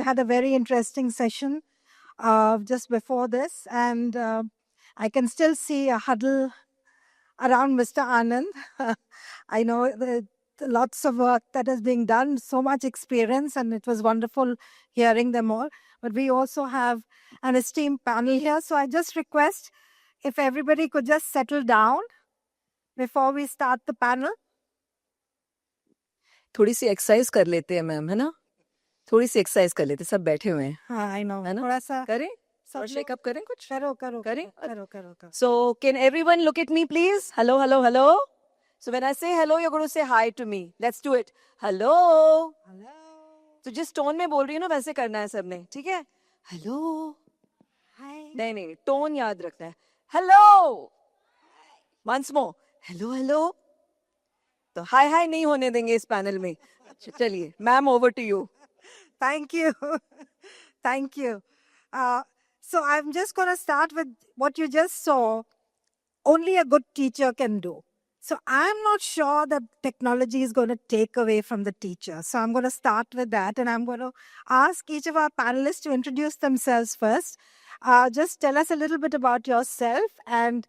had a very interesting session just before this, and I can still see a huddle around Mr. Anand. I know lots of work that is being done, so much experience, and it was wonderful hearing them all. But we also have an esteemed panel here, so I just request if everybody could just settle down before we start the panel. थोड़ी सी exercise कर लेते हैं ma'am, है ना? थोड़ी सी exercise कर लेते हैं, सब बैठे हुए हैं. हाँ, I know. है ना? थोड़ा सा करें सब और शेक अप करें कुछ? करो करो करें? करो करो करो. So can everyone look at me please? Hello, hello, hello. So when I say hello, you're going to say hi to me. Let's do it. Hello. Hello. तो जिस टोन में बोल रही हूँ ना वैसे करना है सबने, ठीक है? हेलो. Hi. नहीं, टोन याद रखना है. Hello. Once more. Hello hello. तो हाय हाय नहीं होने देंगे इस पैनल में. चलिए, ma'am over to you. Thank you. Thank you. So I'm just going to start with what you just saw. Only a good teacher can do. So I'm not sure that technology is going to take away from the teacher. So I'm going to start with that, and I'm going to ask each of our panelists to introduce themselves first. Just tell us a little bit about yourself and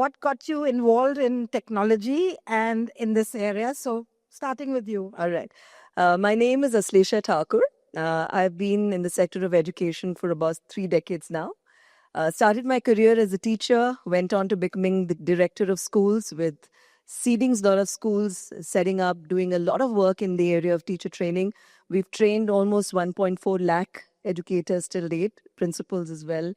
what got you involved in technology and in this area. So starting with you. All right. My name is Aslesha Thakur. I've been in the sector of education for about 3 decades now. Started my career as a teacher, went on to becoming the director of schools with seeding a lot of schools, setting up, doing a lot of work in the area of teacher training. We've trained almost 1.4 lakh educators till date, principals as well.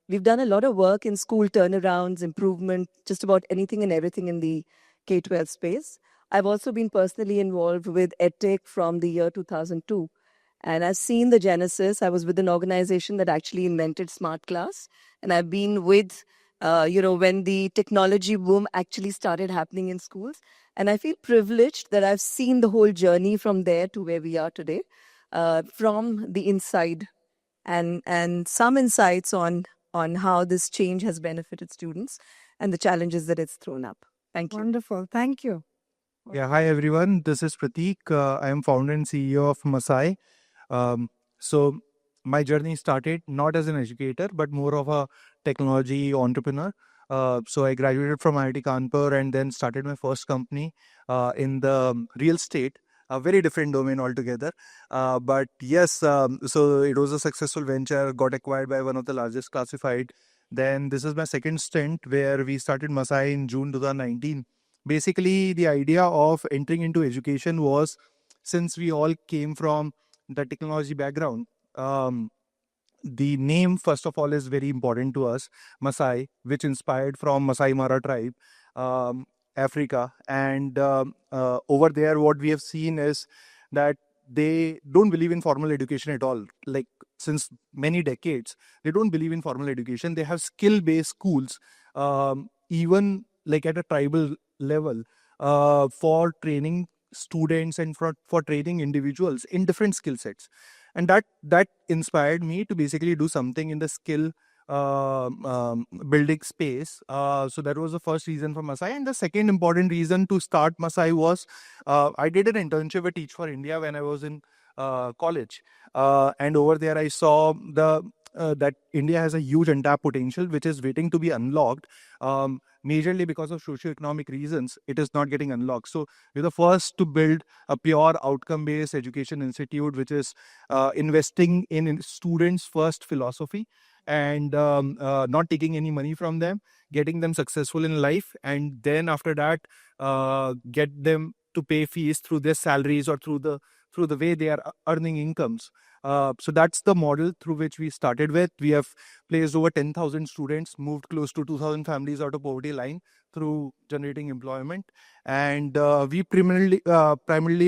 We've done a lot of work in school turnarounds, improvement, just about anything and everything in the K-12 space. I've also been personally involved with EdTech from the year 2002. And I've seen the genesis. I was with an organization that actually invented Smart Class. And I've been with, when the technology boom actually started happening in schools. And I feel privileged that I've seen the whole journey from there to where we are today, from the inside, and some insights on how this change has benefited students and the challenges that it's thrown up. Thank you. Wonderful. Thank you. Yeah, hi everyone. This is Prateek. I am founder and CEO of Masai. So my journey started not as an educator, but more of a technology entrepreneur. So I graduated from IIT Kanpur and then started my first company in the real estate, a very different domain altogether. But yes, so it was a successful venture, got acquired by one of the largest classified. Then this is my second stint where we started Masai in June 2019. Basically, the idea of entering into education was, since we all came from the technology background, the name, first of all, is very important to us, Masai, which inspired from Masai Mara tribe, Africa. And over there, what we have seen is that they don't believe in formal education at all. Like, since many decades, they don't believe in formal education. They have skill-based schools, even like at a tribal level, for training students and for training individuals in different skill sets. And that inspired me to basically do something in the skill building space. So that was the first reason for Masai. And the second important reason to start Masai was I did an internship at Teach for India when I was in college. And over there I saw that India has a huge untapped potential which is waiting to be unlocked. Majorly because of socioeconomic reasons, it is not getting unlocked. So we're the first to build a pure outcome-based education institute, which is investing in students' first philosophy and not taking any money from them, getting them successful in life, and then after that, get them to pay fees through their salaries or through the way they are earning incomes. So that's the model through which we started with. We have placed over 10,000 students, moved close to 2,000 families out of poverty line through generating employment. And we primarily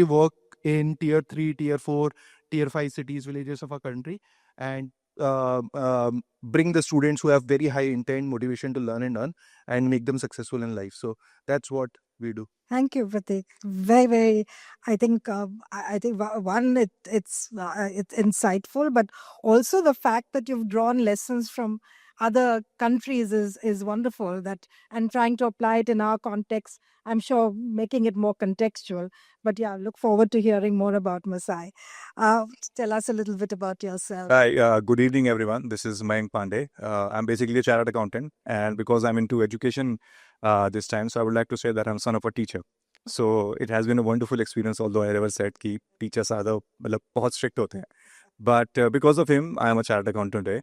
work in tier 3, tier 4, tier 5 cities, villages of our country, and bring the students who have very high intent, motivation to learn and earn, and make them successful in life. So that's what we do. Thank you, Prateek. Very, very. I think. I think one, it's insightful, but also the fact that you've drawn lessons from other countries is wonderful. That and trying to apply it in our context, I'm sure making it more contextual. But yeah, look forward to hearing more about Masai. Uh, Tell us a little bit about yourself. Hi, good evening, everyone. This is Mayank Pandey. I'm basically a chartered accountant, and because I'm into education this time, so I would like to say that I'm son of a teacher. So it has been a wonderful experience. Although I never said कि teachers are the मतलब बहुत strict होते हैं, but because of him, I am a chartered accountant today.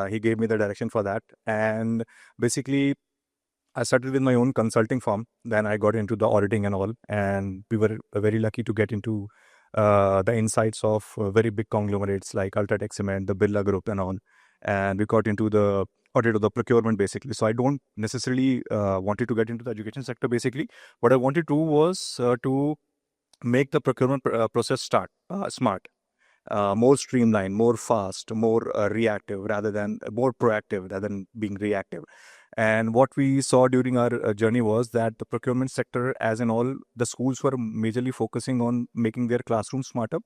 He gave me the direction for that, and basically I started with my own consulting firm. Then I got into the auditing and all, and we were very lucky to get into the insights of very big conglomerates like Ultratech Cement, the Birla Group, and all. And we got into the audit of the procurement basically. So I don't necessarily wanted to get into the education sector. Basically, what I wanted to do was to make the procurement process smart. More streamlined, more fast, more reactive rather than more proactive rather than being reactive. And what we saw during our journey was that the procurement sector, as in all, the schools were majorly focusing on making their classrooms smarter,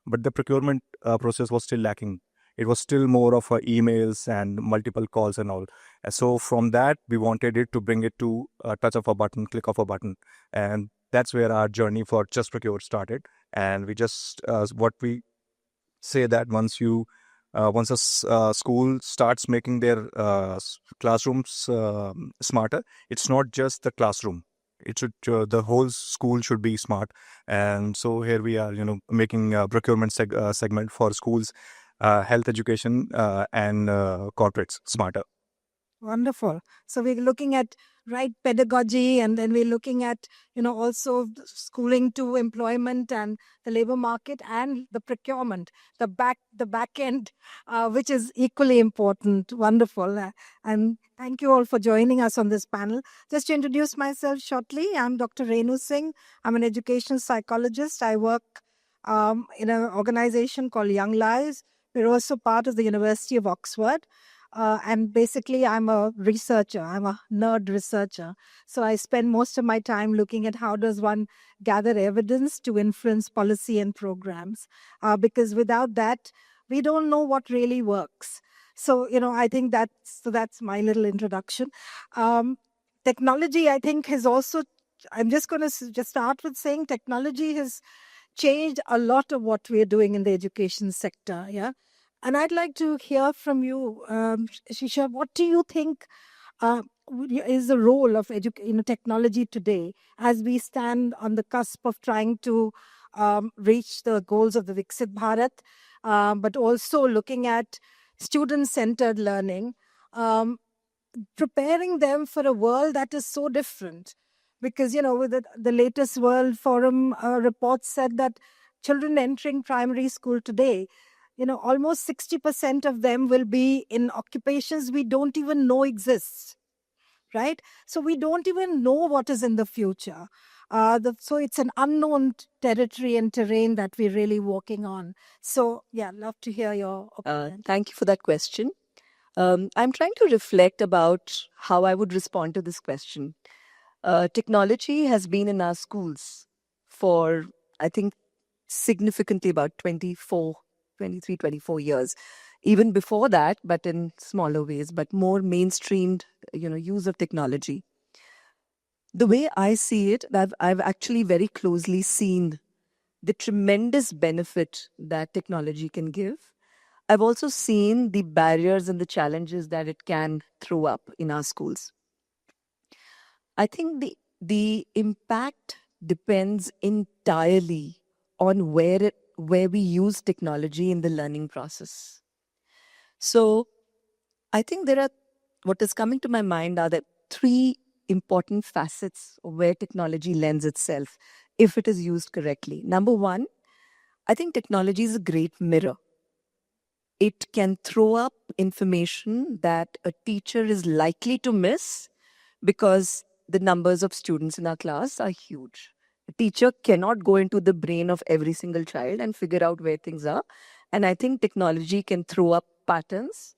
but the procurement process was still lacking. It was still more of emails and multiple calls and all. And so from that, we wanted it to bring it to a touch of a button, click of a button. And that's where our journey for Just Procure started. And we just, what we say that once a school starts making their classrooms smarter, it's not just the classroom. It should the whole school should be smart. And so here we are, making a procurement segment for schools, health education, and corporates smarter. Wonderful. So we're looking at right pedagogy, and then we're looking at also schooling to employment and the labor market and the procurement, the back end, which is equally important. Wonderful. And thank you all for joining us on this panel. Just to introduce myself shortly, I'm Dr. Renu Singh. I'm an educational psychologist. I work in an organization called Young Lives. We're also part of the University of Oxford. And basically, I'm a researcher. I'm a nerd researcher. So I spend most of my time looking at how does one gather evidence to influence policy and programs. Because without that, we don't know what really works. So, I think that's my little introduction. Technology, I think, has also, I'm just going to just start with saying technology has changed a lot of what we're doing in the education sector. Yeah. And I'd like to hear from you, Shisha. What do you think is the role of technology today as we stand on the cusp of trying to reach the goals of the Viksit Bharat, but also looking at student-centered learning, preparing them for a world that is so different? Because, with the latest World Forum report said that children entering primary school today, almost 60% of them will be in occupations we don't even know exists, right? So we don't even know what is in the future. So it's an unknown territory and terrain that we're really working on. So yeah, love to hear your opinion. Thank you for that question. I'm trying to reflect about how I would respond to this question. Technology has been in our schools for, I think, significantly about 24 years. Even before that, but in smaller ways, but more mainstreamed, use of technology. The way I see it, I've actually very closely seen the tremendous benefit that technology can give. I've also seen the barriers and the challenges that it can throw up in our schools. I think the impact depends entirely on where we use technology in the learning process. So I think what is coming to my mind are the three important facets of where technology lends itself if it is used correctly. Number one, I think technology is a great mirror. It can throw up information that a teacher is likely to miss because the numbers of students in our class are huge. A teacher cannot go into the brain of every single child and figure out where things are. And I think technology can throw up patterns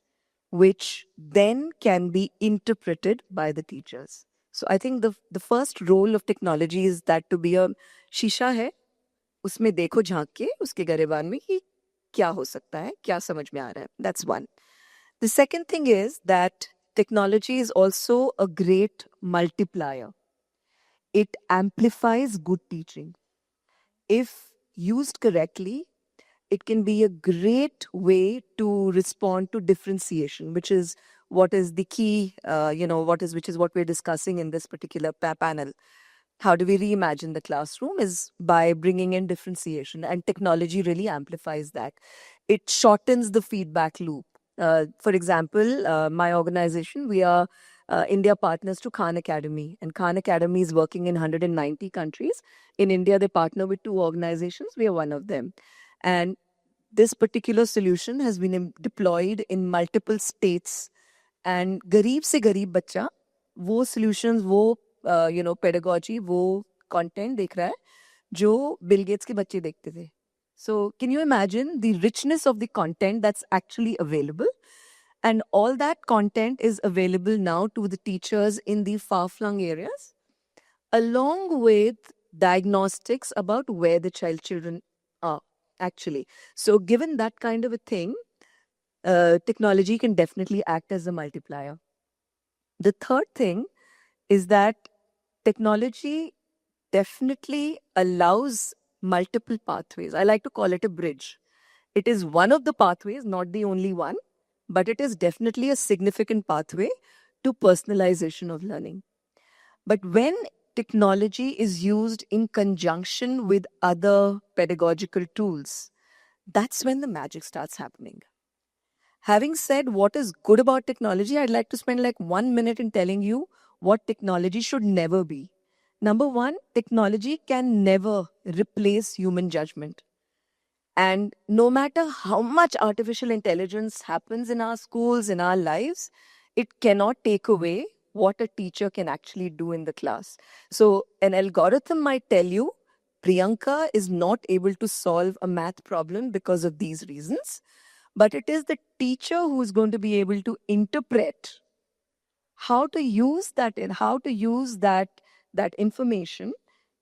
which then can be interpreted by the teachers. So I think the first role of technology is that to be a शीशा है, उसमें देखो झांक के उसके गरेबान में कि क्या हो सकता है, क्या समझ में आ रहा है. That's one. The second thing is that technology is also a great multiplier. It amplifies good teaching. If used correctly, it can be a great way to respond to differentiation, which is what is the key, which is what we're discussing in this particular panel. How do we reimagine the classroom is by bringing in differentiation, and technology really amplifies that. It shortens the feedback loop. For example, my organization, we are India partners to Khan Academy, and Khan Academy is working in 190 countries. In India, they partner with 2 organizations. We are one of them. And this particular solution has been deployed in multiple states. And गरीब से गरीब बच्चा वो solutions, वो pedagogy, वो content देख रहा है जो बिल गेट्स के बच्चे देखते थे. So can you imagine the richness of the content that's actually available? And all that content is available now to the teachers in the far-flung areas, along with diagnostics about where the children are actually. So given that kind of a thing, technology can definitely act as a multiplier. The third thing is that technology definitely allows multiple pathways. I like to call it a bridge. It is one of the pathways, not the only one, but it is definitely a significant pathway to personalization of learning. But when technology is used in conjunction with other pedagogical tools, that's when the magic starts happening. Having said what is good about technology, I'd like to spend like 1 minute in telling you what technology should never be. Number one, technology can never replace human judgment. And no matter how much artificial intelligence happens in our schools, in our lives, it cannot take away what a teacher can actually do in the class. So an algorithm might tell you, Priyanka is not able to solve a math problem because of these reasons, but it is the teacher who is going to be able to interpret how to use that and how to use that information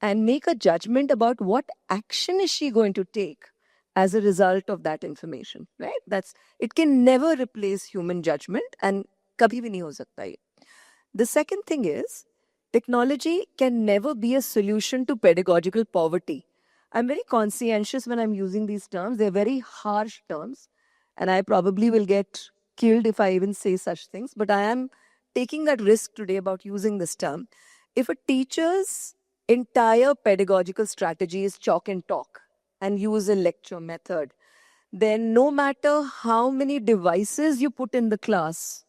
and make a judgment about what action is she going to take as a result of that information, right? It can never replace human judgment, and kabhi bhi nahi ho sakta ye. The second thing is, technology can never be a solution to pedagogical poverty. I'm very conscientious when I'm using these terms. They're very harsh terms, and I probably will get killed if I even say such things, but I am taking that risk today about using this term. If a teacher's entire pedagogical strategy is chalk and talk and use a lecture method, then no matter how many devices you put in the class,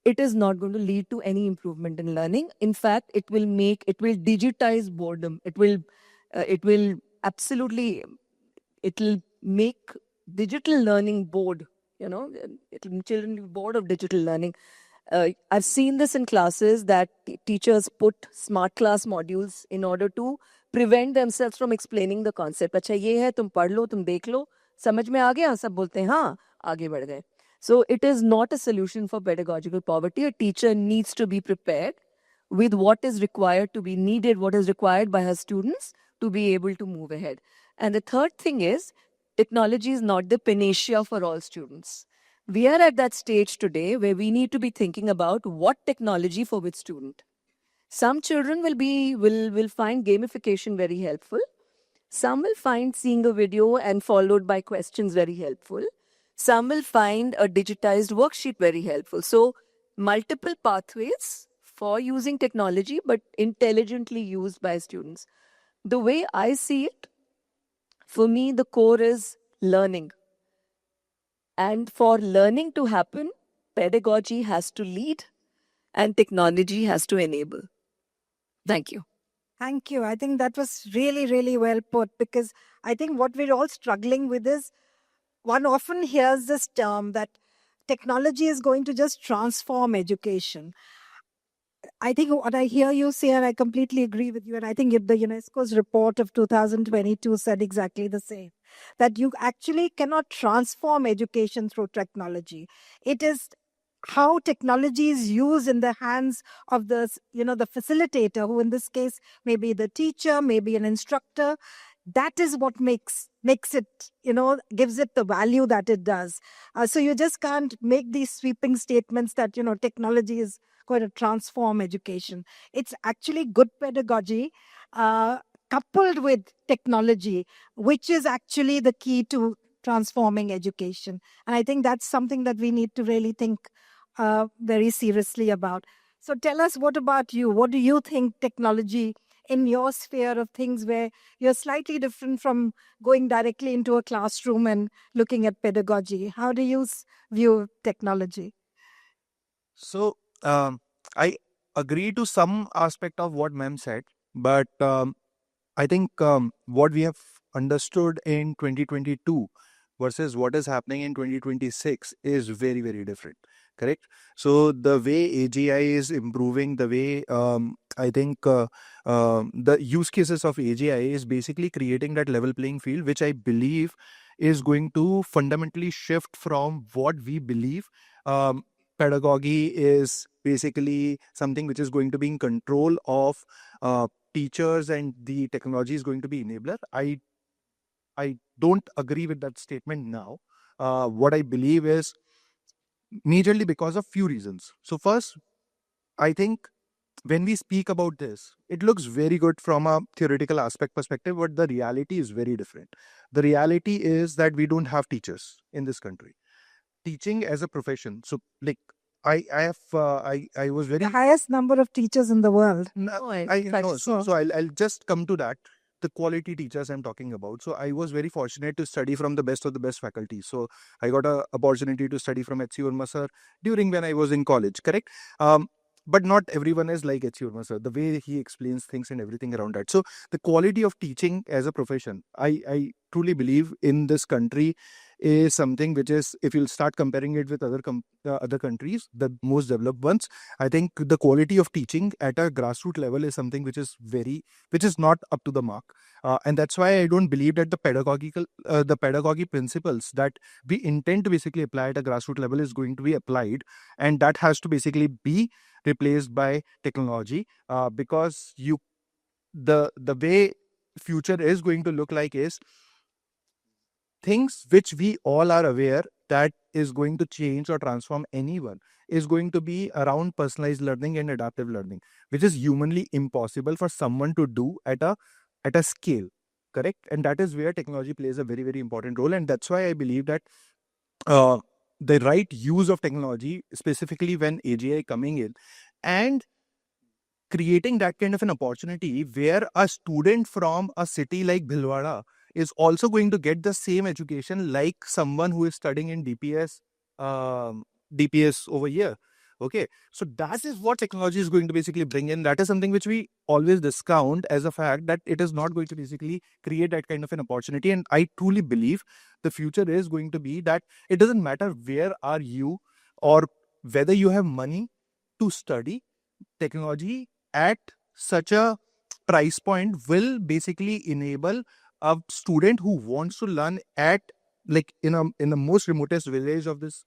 it is not going to lead to any improvement in learning. In fact, it will digitize boredom. It will make digital learning bored. Children will be bored of digital learning. I've seen this in classes that teachers put smart class modules in order to prevent themselves from explaining the concept. अच्छा ये है, तुम पढ़ लो, तुम देख लो, समझ में आ गया, सब बोलते हैं हाँ, आगे बढ़ गए. So it is not a solution for pedagogical poverty. A teacher needs to be prepared with what is required to be needed, what is required by her students to be able to move ahead. And the third thing is, technology is not the panacea for all students. We are at that stage today where we need to be thinking about what technology for which student. Some children will find gamification very helpful. Some will find seeing a video and followed by questions very helpful. Some will find a digitized worksheet very helpful. So multiple pathways for using technology, but intelligently used by students. The way I see it, for me, the core is learning. And for learning to happen, pedagogy has to lead and technology has to enable. Thank you. Thank you. I think that was really, really well put, because I think what we're all struggling with is, one often hears this term that technology is going to just transform education. I think what I hear you say, and I completely agree with you, and I think the UNESCO's report of 2022 said exactly the same, that you actually cannot transform education through technology. It is how technology is used in the hands of the facilitator, who in this case may be the teacher, maybe an instructor. that is what makes it, gives it the value that it does. So you just can't make these sweeping statements that, technology is going to transform education. It's actually good pedagogy coupled with technology, which is actually the key to transforming education. And I think that's something that we need to really think very seriously about. So tell us, what about you? What do you think technology in your sphere of things, where you're slightly different from going directly into a classroom and looking at pedagogy? How do you view technology? So I agree to some aspect of what ma'am said, but I think what we have understood in 2022 versus what is happening in 2026 is very, very different. Correct. So the way AGI is improving, the way I think the use cases of AGI is basically creating that level playing field, which I believe is going to fundamentally shift from what we believe. Pedagogy is basically something which is going to be in control of teachers, and the technology is going to be enabler. I don't agree with that statement now. What I believe is majorly because of few reasons. So first, I think when we speak about this, it looks very good from a theoretical aspect perspective, but the reality is very different. The reality is that we don't have teachers in this country. Teaching as a profession. So like I was very The highest number of teachers in the world. Oh, I know. so. So I'll just come to that. The quality teachers I'm talking about. So I was very fortunate to study from the best of the best faculty. So I got a opportunity to study from H.C. Verma sir during when I was in college. Correct. But not everyone is like H.C. Verma sir. The way he explains things and everything around that. So the quality of teaching as a profession, I truly believe in this country is something which is, if you'll start comparing it with other countries, the most developed ones, I think the quality of teaching at a grassroots level is something which is not up to the mark, and that's why I don't believe that the pedagogy principles that we intend to basically apply at a grassroots level is going to be applied, and that has to basically be replaced by technology, because the way future is going to look like is things which we all are aware that is going to change or transform anyone is going to be around personalized learning and adaptive learning, which is humanly impossible for someone to do at a scale. Correct. And that is where technology plays a very, very important role, and that's why I believe that uh, the right use of technology, specifically when AGI coming in and creating that kind of an opportunity where a student from a city like Bhilwara is also going to get the same education like someone who is studying in DPS over here. Okay, so that is what technology is going to basically bring in. That is something which we always discount as a fact, that it is not going to basically create that kind of an opportunity. And I truly believe the future is going to be that it doesn't matter where are you or whether you have money to study, technology at such a price point will basically enable a student who wants to learn at, like, in the most remotest village of this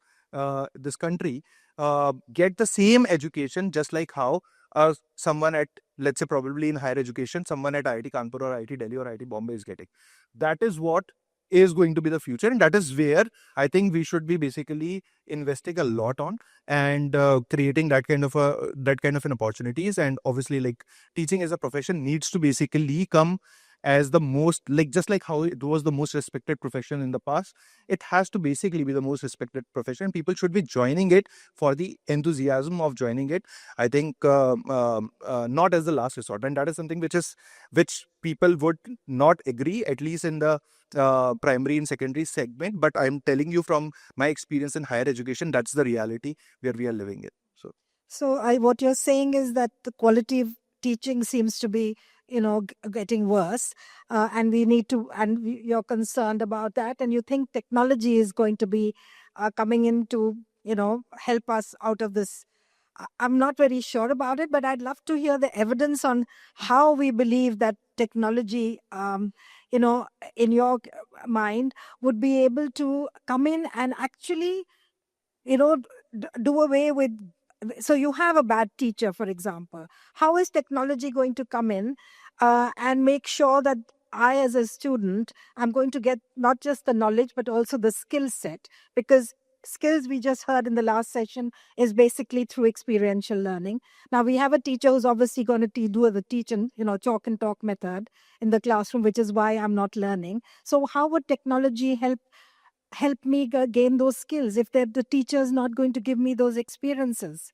country, get the same education just like how someone at, let's say, probably in higher education, someone at IIT Kanpur or IIT Delhi or IIT Bombay is getting. That is what is going to be the future, and that is where I think we should be basically investing a lot on, and creating that kind of an opportunities. And obviously, like, teaching as a profession needs to basically come as the most, like, just like how it was the most respected profession in the past, it has to basically be the most respected profession. People should be joining it for the enthusiasm of joining it. I think not as the last resort, and that is something which people would not agree, at least in the primary and secondary segment. But I'm telling you from my experience in higher education, that's the reality where we are living in. So what you're saying is that the quality of teaching seems to be, getting worse, and we need to, and you're concerned about that, and you think technology is going to be coming in to, help us out of this. I'm not very sure about it, but I'd love to hear the evidence on how we believe that technology, in your mind, would be able to come in and actually, do away with. So you have a bad teacher, for example. How is technology going to come in and make sure that I, as a student, I'm going to get not just the knowledge, but also the skill set, because skills we just heard in the last session is basically through experiential learning. Now we have a teacher who's obviously going to do the teach and, chalk and talk method in the classroom, which is why I'm not learning. So how would technology help me gain those skills if the teacher is not going to give me those experiences?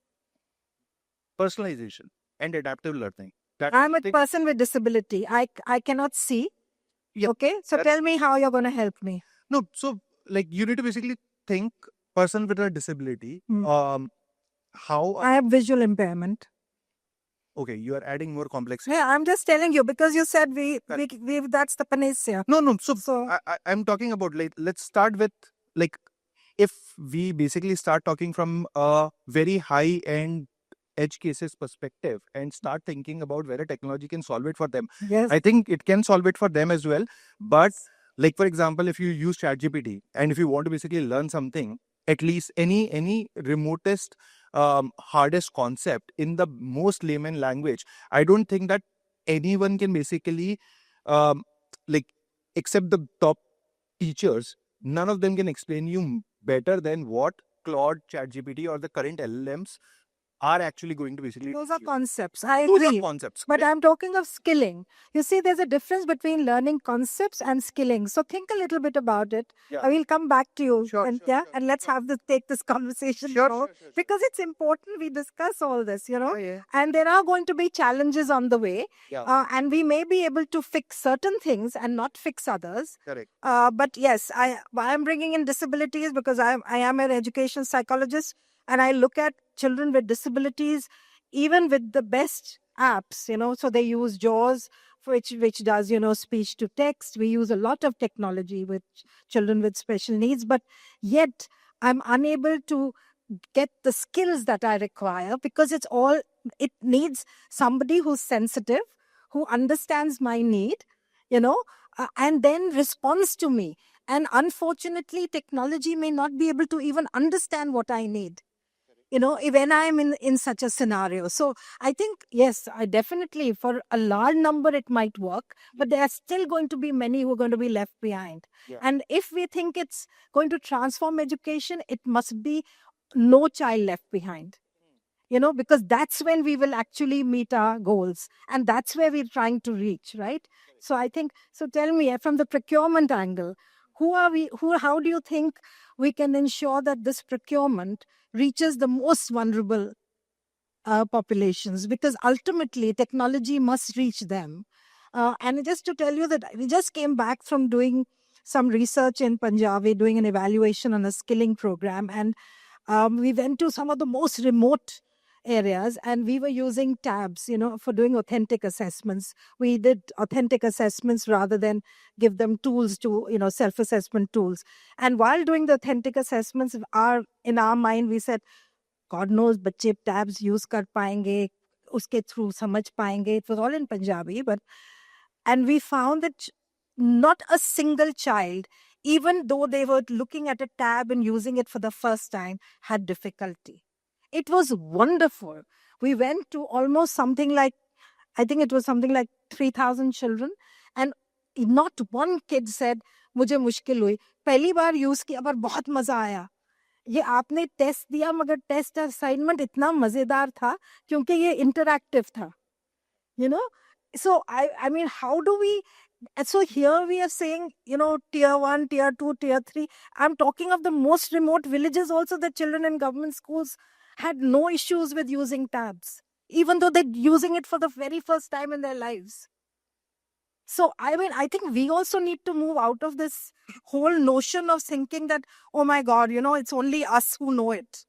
Personalization and adaptive learning. That's I'm a the- person with disability. I cannot see. Yeah, Okay, so that's- tell me how you're going to help me. No, so like you need to basically think person with a disability. How I have visual impairment. okay, you are adding more complexity. Yeah, I'm just telling you because you said we that's the panacea. No. So, So I'm talking about like let's start with like if we basically start talking from a very high end edge cases perspective and start thinking about whether technology can solve it for them. yes, I think it can solve it for them as well. But like for example, if you use ChatGPT and if you want to basically learn something, at least any remotest hardest concept in the most layman language, I don't think that anyone can basically um, like except the top teachers, none of them can explain you better than what Claude, ChatGPT, or the current LLMs are actually going to basically those teach are you. concepts. I Those agree. are concepts. But I'm talking of skilling. You see, there's a difference between learning concepts and skilling. So think a little bit about it. Yeah. I will come back to you. Sure, and, sure, yeah, sure, and let's sure. have this take this conversation Sure, more, sure, sure, sure. because it's important we discuss all this, Oh, yeah. and there are going to be challenges on the way. Yeah. And we may be able to fix certain things and not fix others. Correct. But yes, I'm bringing in disabilities because I am an education psychologist, and I look at children with disabilities, even with the best apps, so they use JAWS, which does, speech to text. We use a lot of technology with children with special needs, but yet I'm unable to get the skills that I require because it needs somebody who's sensitive, who understands my need, and then responds to me. And unfortunately, technology may not be able to even understand what I need, when I'm in such a scenario. So I think, yes, I definitely, for a large number, it might work, but there are still going to be many who are going to be left behind. Yeah. And if we think it's going to transform education, it must be no child left behind. Because that's when we will actually meet our goals. And that's where we're trying to reach, right? So I think, so tell me, from the procurement angle, how do you think we can ensure that this procurement reaches the most vulnerable populations? Because ultimately, technology must reach them. And just to tell you that we just came back from doing some research in Punjab, we're doing an evaluation on a skilling program. And we went to some of the most remote areas, and we were using tabs, for doing authentic assessments. We did authentic assessments rather than give them tools to, self-assessment tools. And while doing the authentic assessments, in our mind, we said, God knows, बच्चे tabs use कर पाएंगे, उसके through समझ पाएंगे. It was all in Punjabi, and we found that not a single child, even though they were looking at a tab and using it for the first time, had difficulty. It was wonderful. We went to almost I think it was something like 3,000 children, and not one kid said, मुझे मुश्किल हुई. पहली बार use किया पर बहुत मजा आया. ये आपने टेस्ट दिया, मगर टेस्ट असाइनमेंट इतना मजेदार था क्योंकि ये इंटरैक्टिव था. So I mean, how do we? So here we are saying, tier 1, tier 2, tier 3. I'm talking of the most remote villages also. The children in government schools had no issues with using tabs, even though they're using it for the very first time in their lives. So I mean, I think we also need to move out of this whole notion of thinking that, oh my God, it's only us who know it.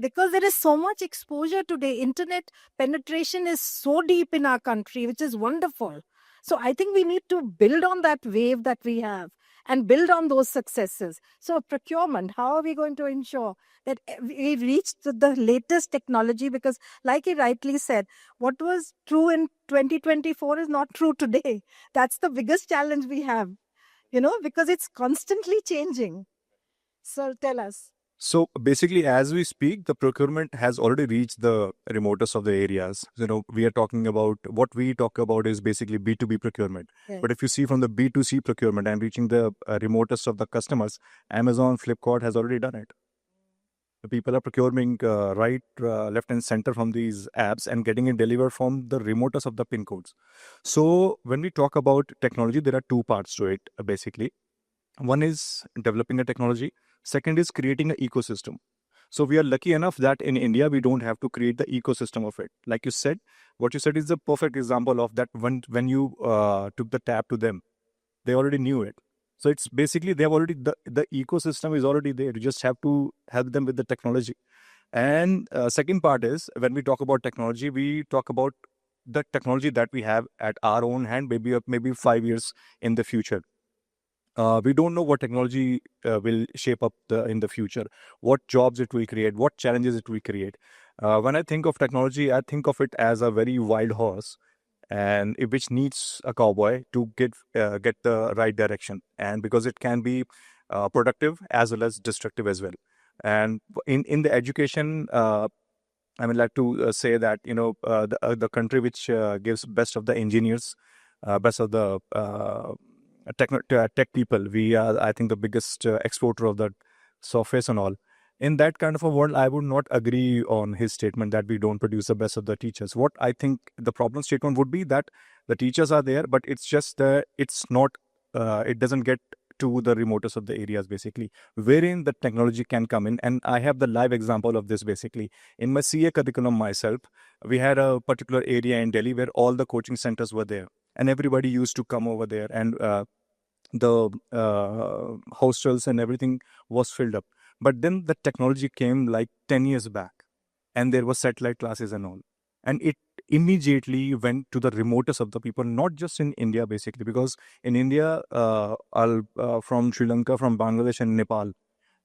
Because there is so much exposure today. Internet penetration is so deep in our country, which is wonderful. So I think we need to build on that wave that we have and build on those successes. So procurement, how are we going to ensure that we reach the latest technology? Because like he rightly said, what was true in 2024 is not true today. That's the biggest challenge we have, because it's constantly changing. So tell us. So basically, as we speak, the procurement has already reached the remotest of the areas. We are talking about what we talk about is basically B2B procurement. Yes. But if you see from the B2C procurement and reaching the remotest of the customers, Amazon, Flipkart has already done it. The people are procuring right, left, and center from these apps and getting it delivered from the remotest of the pin codes. So when we talk about technology, there are two parts to it, basically. One is developing a technology. Second is creating an ecosystem. So we are lucky enough that in India, we don't have to create the ecosystem of it. Like you said, what you said is the perfect example of that. When you took the tab to them, they already knew it. So it's basically they have already the ecosystem is already there. You just have to help them with the technology. And second part is when we talk about technology, we talk about the technology that we have at our own hand, maybe 5 years in the future. We don't know what technology will shape up in the future, what jobs it will create, what challenges it will create. When I think of technology, I think of it as a very wild horse, and which needs a cowboy to get the right direction, and because it can be productive as well as destructive as well. And in the education, I would like to say that the country which gives best of the engineers, best of the tech people. We are, I think, the biggest exporter of that softwares and all. In that kind of a world, I would not agree on his statement that we don't produce the best of the teachers. What I think the problem statement would be that the teachers are there, but it's just it's not. It doesn't get to the remotest of the areas, basically, wherein the technology can come in. And I have the live example of this, basically. In my CA curriculum myself, we had a particular area in Delhi where all the coaching centers were there. And everybody used to come over there, and the hostels and everything was filled up. But then the technology came like 10 years back, and there were satellite classes and all. And it immediately went to the remotest of the people, not just in India, basically, because in India, from Sri Lanka, from Bangladesh and Nepal,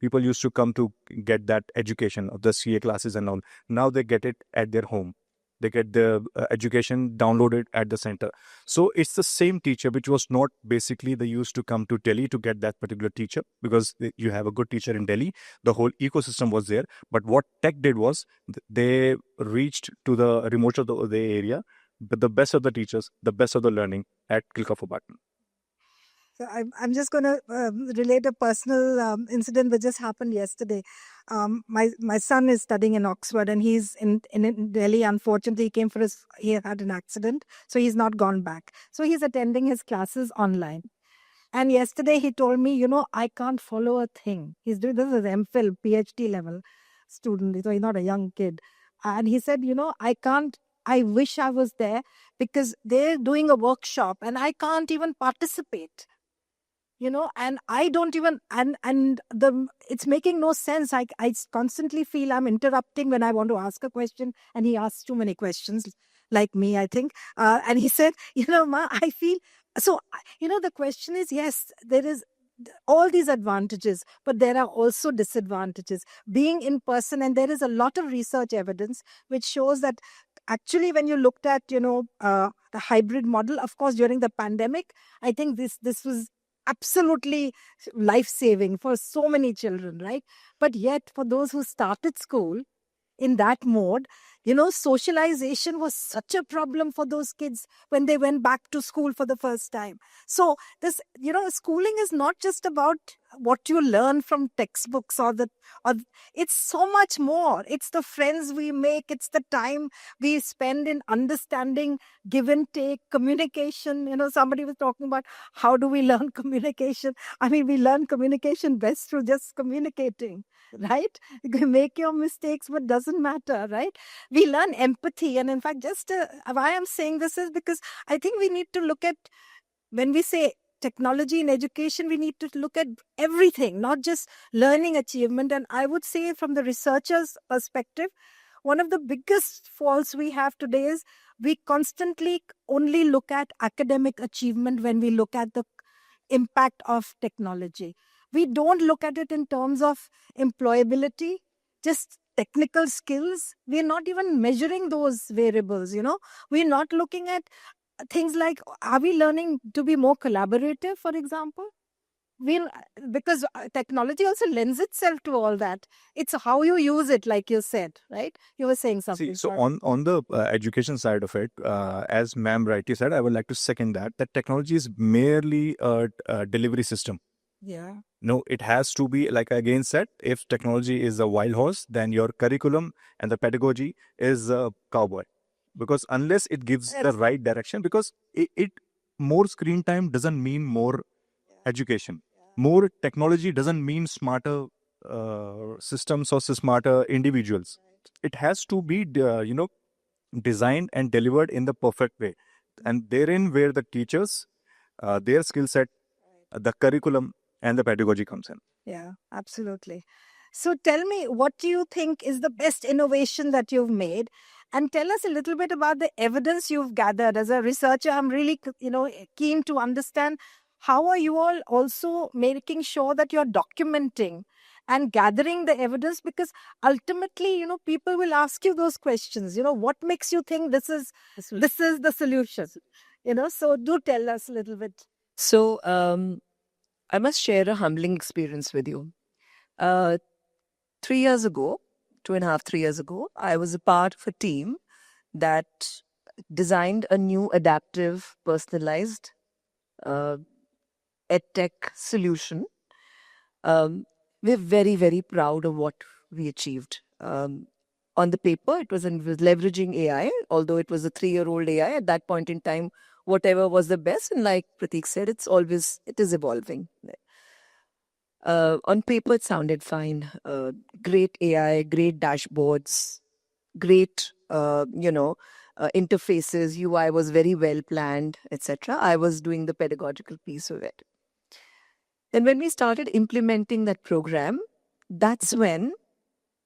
people used to come to get that education of the CA classes and all. Now they get it at their home. They get the education downloaded at the center. So it's the same teacher, which was not basically they used to come to Delhi to get that particular teacher, because you have a good teacher in Delhi. The whole ecosystem was there. But what tech did was they reached to the remote of the area, but the best of the teachers, the best of the learning at click of a button. So I'm just going to relate a personal incident that just happened yesterday. My son is studying in Oxford, and he's in Delhi. Unfortunately, he had an accident, so he's not gone back. So he's attending his classes online. And yesterday he told me, I can't follow a thing. He's doing this as MPhil, PhD level student, so he's not a young kid. And he said, I wish I was there because they're doing a workshop and I can't even participate. And I don't even, it's making no sense. I constantly feel I'm interrupting when I want to ask a question, and he asks too many questions, like me, I think. And he said, Ma, I feel, so, the question is, yes, there is all these advantages, but there are also disadvantages. Being in person, and there is a lot of research evidence which shows that actually when you looked at, the hybrid model, of course, during the pandemic, I think this was absolutely life-saving for so many children, right? But yet, for those who started school in that mode, socialization was such a problem for those kids when they went back to school for the first time. So this, schooling is not just about what you learn from textbooks or it's so much more. It's the friends we make. It's the time we spend in understanding, give and take, communication. Somebody was talking about how do we learn communication? I mean, we learn communication best through just communicating, right? You can make your mistakes, but doesn't matter, right? We learn empathy. And in fact, just why I'm saying this is because I think we need to look at, when we say technology in education, we need to look at everything, not just learning achievement. And I would say from the researcher's perspective, one of the biggest faults we have today is we constantly only look at academic achievement when we look at the impact of technology. We don't look at it in terms of employability, just technical skills. We're not even measuring those variables, We're not looking at things like, are we learning to be more collaborative, for example? we'll because technology also lends itself to all that. It's how you use it, like you said, right? You were saying something. See, so Saurabh. on the education side of it, as ma'am rightly said, I would like to second that technology is merely a delivery system. Yeah. No, it has to be, like I again said, if technology is a wild horse, then your curriculum and the pedagogy is a cowboy. Because unless it gives the Yes. right direction, because it more screen time doesn't mean more education. More technology doesn't mean smarter systems or smarter individuals. It has to be, designed and delivered in the perfect way. And therein where the teachers, their skill set, the curriculum and the pedagogy comes in. Yeah, absolutely. So tell me, what do you think is the best innovation that you've made? And tell us a little bit about the evidence you've gathered. As a researcher, I'm really, keen to understand how are you all also making sure that you're documenting and gathering the evidence, because ultimately, people will ask you those questions. What makes you think this is the solution? So do tell us a little bit. So, I must share a humbling experience with you. 3 years ago, 2.5, 3 years ago, I was a part of a team that designed a new adaptive, personalized edtech solution. We're very, very proud of what we achieved. On the paper, it was leveraging AI, although it was a 3-year-old AI at that point in time. Whatever was the best, and like Pratik said, it is evolving. On paper, it sounded fine. Great AI, great dashboards, great, interfaces. UI was very well planned, etc. I was doing the pedagogical piece of it. And when we started implementing that program, that's when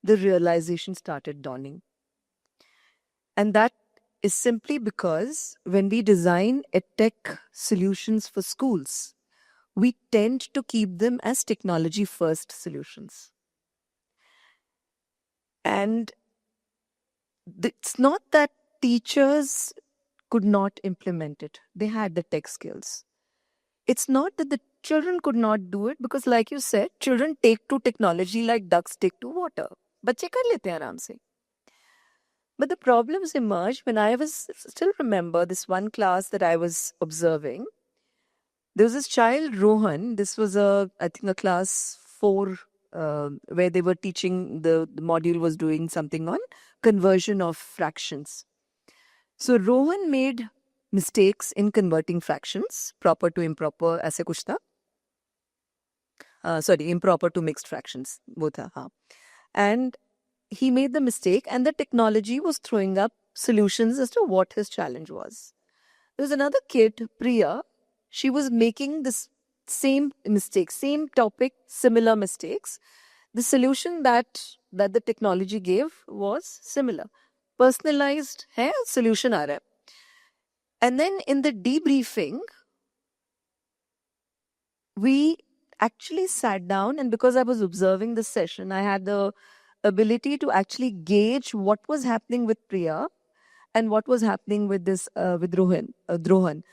the realization started dawning. And that is simply because when we design edtech solutions for schools, we tend to keep them as technology first solutions. And it's not that teachers could not implement it, they had the tech skills. It's not that the children could not do it, because like you said, children take to technology like ducks take to water. बच्चे कर लेते हैं आराम से. But the problems emerged when I was, still remember this one class that I was observing. There was this child, Rohan. This was I think a class 4, where they were teaching, the module was doing something on conversion of fractions. So Rohan made mistakes in converting fractions, proper to improper, ऐसे कुछ था. Sorry, improper to mixed fractions. वो था, हाँ. And he made the mistake, and the technology was throwing up solutions as to what his challenge was. There was another kid, Priya. She was making this same mistake, same topic, similar mistakes. The solution that the technology gave was similar. Personalized है, solution आ रहा है. And then in the debriefing, we actually sat down, and because I was observing the session, I had the ability to actually gauge what was happening with Priya and what was happening with this with Drohan.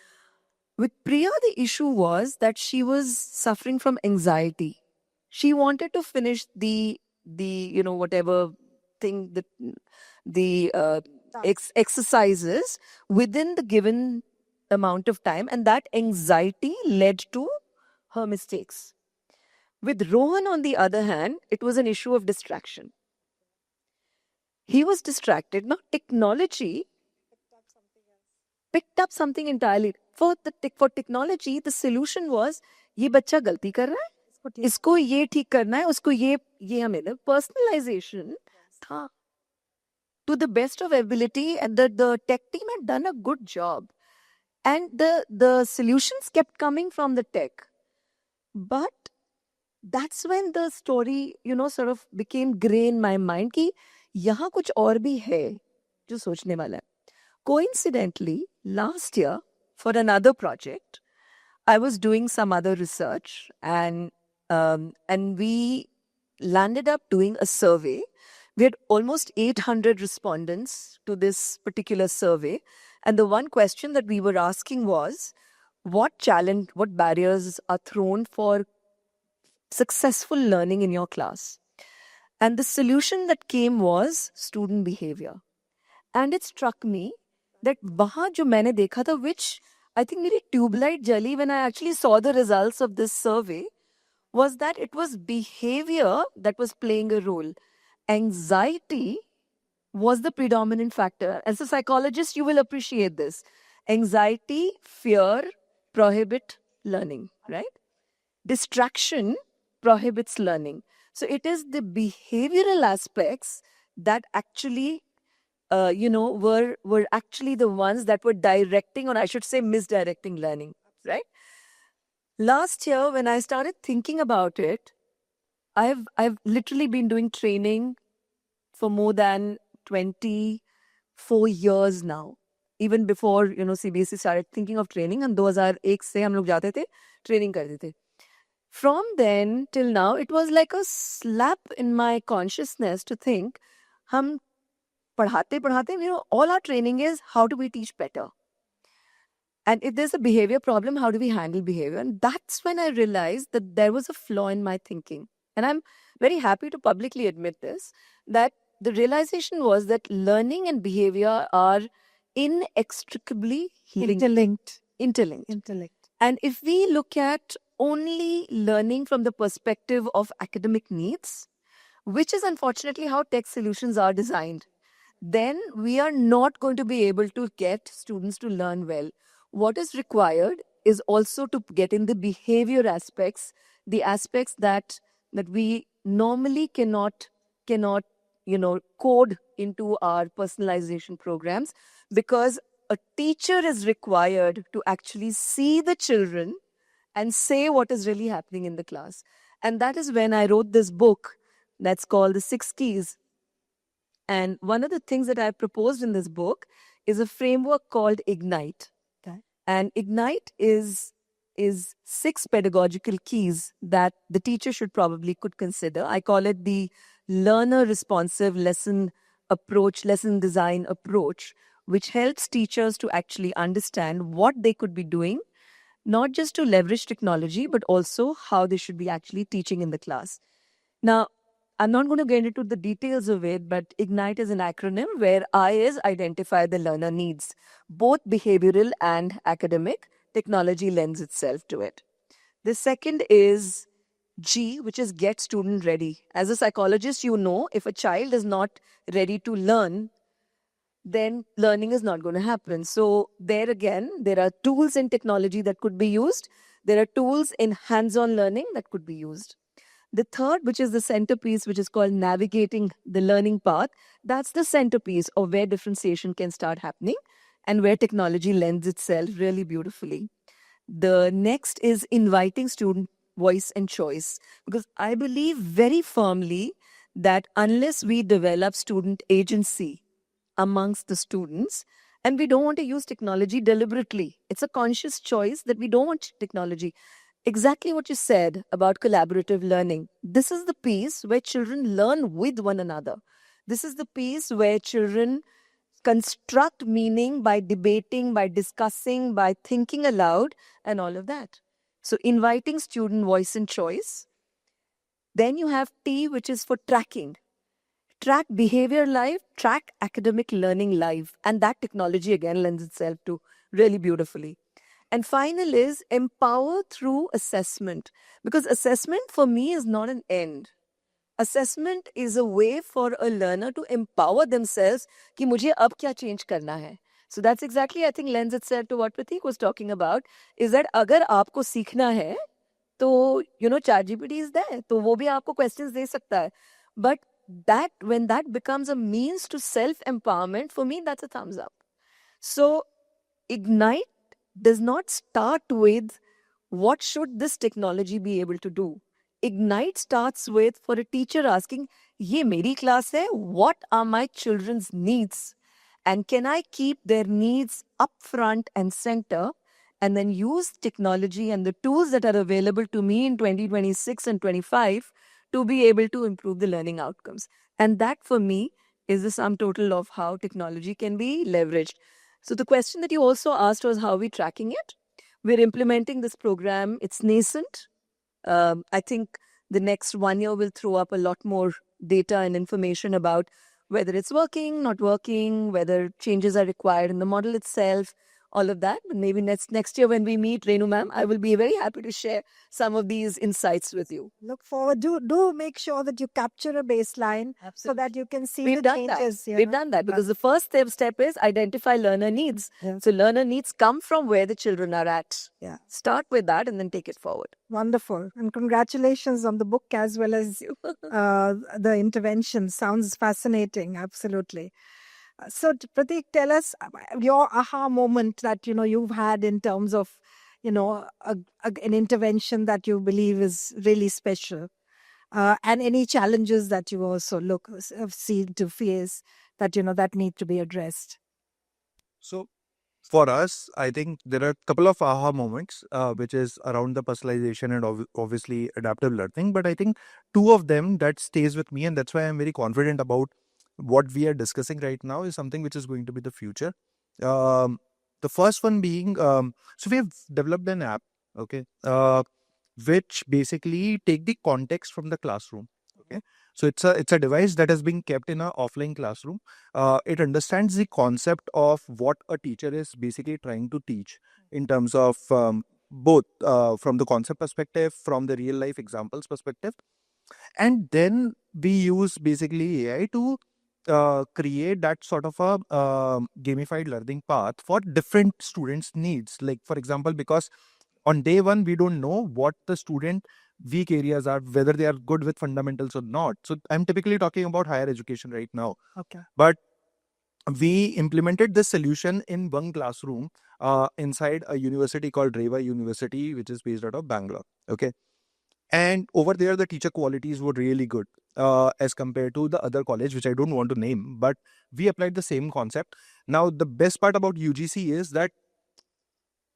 With Priya, the issue was that she was suffering from anxiety. She wanted to finish the whatever thing, the exercises within the given amount of time, and that anxiety led to her mistakes. With Rohan, on the other hand, it was an issue of distraction. He was distracted. Now, technology picked up something entirely. For technology, the solution was, ये बच्चा गलती कर रहा है, इसको ये ठीक करना है, उसको ये हमें personalization था. To the best of ability, and the tech team had done a good job. And the solutions kept coming from the tech. But that's when the story, sort of became gray in my mind कि यहाँ कुछ और भी है जो सोचने वाला है. Coincidentally, last year, for another project, I was doing some other research, and we landed up doing a survey. We had almost 800 respondents to this particular survey. And the one question that we were asking was, what barriers are thrown for successful learning in your class? And the solution that came was student behavior. And it struck me that वहाँ जो मैंने देखा था, which I think मेरी tubelight जली when I actually saw the results of this survey, was that it was behavior that was playing a role. Anxiety was the predominant factor. As a psychologist, you will appreciate this. Anxiety, fear prohibit learning, right? Distraction prohibits learning. So it is the behavioral aspects that actually, were actually the ones that were directing, or I should say, misdirecting learning, right? Last year, when I started thinking about it, I've literally been doing training for more than 24 years now. Even before, CBSE started thinking of training, and 2001 से हम लोग जाते थे, training करते थे. From then till now, it was like a slap in my consciousness to think, हम पढ़ाते, all our training is how do we teach better? And if there's a behavior problem, how do we handle behavior? And that's when I realized that there was a flaw in my thinking. And I'm very happy to publicly admit this, that the realization was that learning and behavior are inextricably Interlinked. interlinked. And if we look at only learning from the perspective of academic needs, which is unfortunately how tech solutions are designed, then we are not going to be able to get students to learn well. What is required is also to get in the behavior aspects, the aspects that we normally cannot code into our personalization programs, because a teacher is required to actually see the children and say what is really happening in the class. And that is when I wrote this book that's called The 6 Keys. And one of the things that I proposed in this book is a framework called Ignite. Okay. And Ignite is 6 pedagogical keys that the teacher could consider. I call it the learner responsive lesson design approach, which helps teachers to actually understand what they could be doing, not just to leverage technology, but also how they should be actually teaching in the class. Now, I'm not going to get into the details of it, but Ignite is an acronym where I is identify the learner needs, both behavioral and academic. Technology lends itself to it. The second is G, which is get student ready. As a psychologist, if a child is not ready to learn, then learning is not going to happen. So there again, there are tools in technology that could be used. There are tools in hands-on learning that could be used. The third, which is the centerpiece, which is called navigating the learning path, that's the centerpiece of where differentiation can start happening and where technology lends itself really beautifully. The next is inviting student voice and choice, because I believe very firmly that unless we develop student agency amongst the students, and we don't want to use technology deliberately, it's a conscious choice that we don't want technology. Exactly what you said about collaborative learning. This is the piece where children learn with one another. This is the piece where children construct meaning by debating, by discussing, by thinking aloud, and all of that. So inviting student voice and choice. Then you have T, which is for tracking. Track behavior live, track academic learning live. And that technology again lends itself to really beautifully. And final is empower through assessment. Because assessment for me is not an end. Assessment is a way for a learner to empower themselves कि मुझे अब क्या change करना है. So that's exactly, I think, lends itself to what Prateek was talking about, is that अगर आपको सीखना है, तो, ChatGPT is there. तो वो भी आपको questions दे सकता है. But that, when that becomes a means to self-empowerment, for me, that's a thumbs up. So Ignite does not start with what should this technology be able to do. Ignite starts with, for a teacher asking, ye meri class hai, what are my children's needs? And can I keep their needs up front and center, and then use technology and the tools that are available to me in 2026 and 25 to be able to improve the learning outcomes. And that for me is the sum total of how technology can be leveraged. So the question that you also asked was, how are we tracking it? We're implementing this program. It's nascent. I think the next 1 year will throw up a lot more data and information about whether it's working, not working, whether changes are required in the model itself, all of that. But maybe next year when we meet, Renu ma'am, I will be very happy to share some of these insights with you. Look forward. Do make sure that you capture a baseline so Absolutely. that you can see We've the done that. changes. We've done that because the first step is identify learner needs. Yeah. So learner needs come from where the children are at. Yeah. Start with that and then take it forward. Wonderful. And congratulations on the book as well as the intervention. Sounds fascinating. Absolutely. So, Pratik, tell us your aha moment that you've had in terms of an intervention that you believe is really special, and any challenges that you also have seen to face that that need to be addressed. So for us, I think there are a couple of aha moments, which is around the personalization and obviously adaptive learning. But I think two of them that stays with me, and that's why I'm very confident about what we are discussing right now is something which is going to be the future. The first one being, so we have developed an app, okay, which basically take the context from the classroom. Okay, so it's a device that has been kept in a offline classroom. It understands the concept of what a teacher is basically trying to teach in terms of both from the concept perspective, from the real life examples perspective, and then we use basically AI to create that sort of a gamified learning path for different students' needs. Like for example, because on day one we don't know what the student weak areas are, whether they are good with fundamentals or not. So I'm typically talking about higher education right now. Okay. But we implemented this solution in one classroom inside a university called Reva University, which is based out of Bangalore. Okay. And over there, the teacher qualities were really good as compared to the other college, which I don't want to name, but we applied the same concept. Now, the best part about UGC is that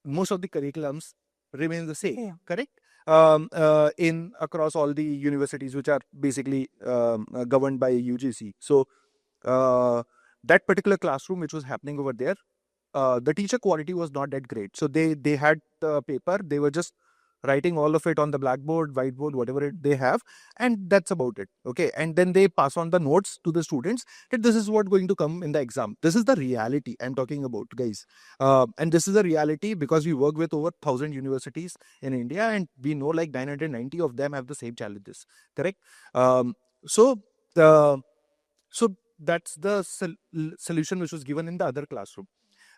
most of the curriculums remain the same, Yeah. correct? In across all the universities which are basically governed by UGC. So that particular classroom which was happening over there, the teacher quality was not that great. So they had the paper, they were just writing all of it on the blackboard, whiteboard, whatever they have, and that's about it. Okay, and then they pass on the notes to the students that this is what going to come in the exam. This is the reality I'm talking about, guys. And this is a reality because we work with over 1,000 universities in India, and we know like 990 of them have the same challenges. Correct. So the so that's the solution which was given in the other classroom.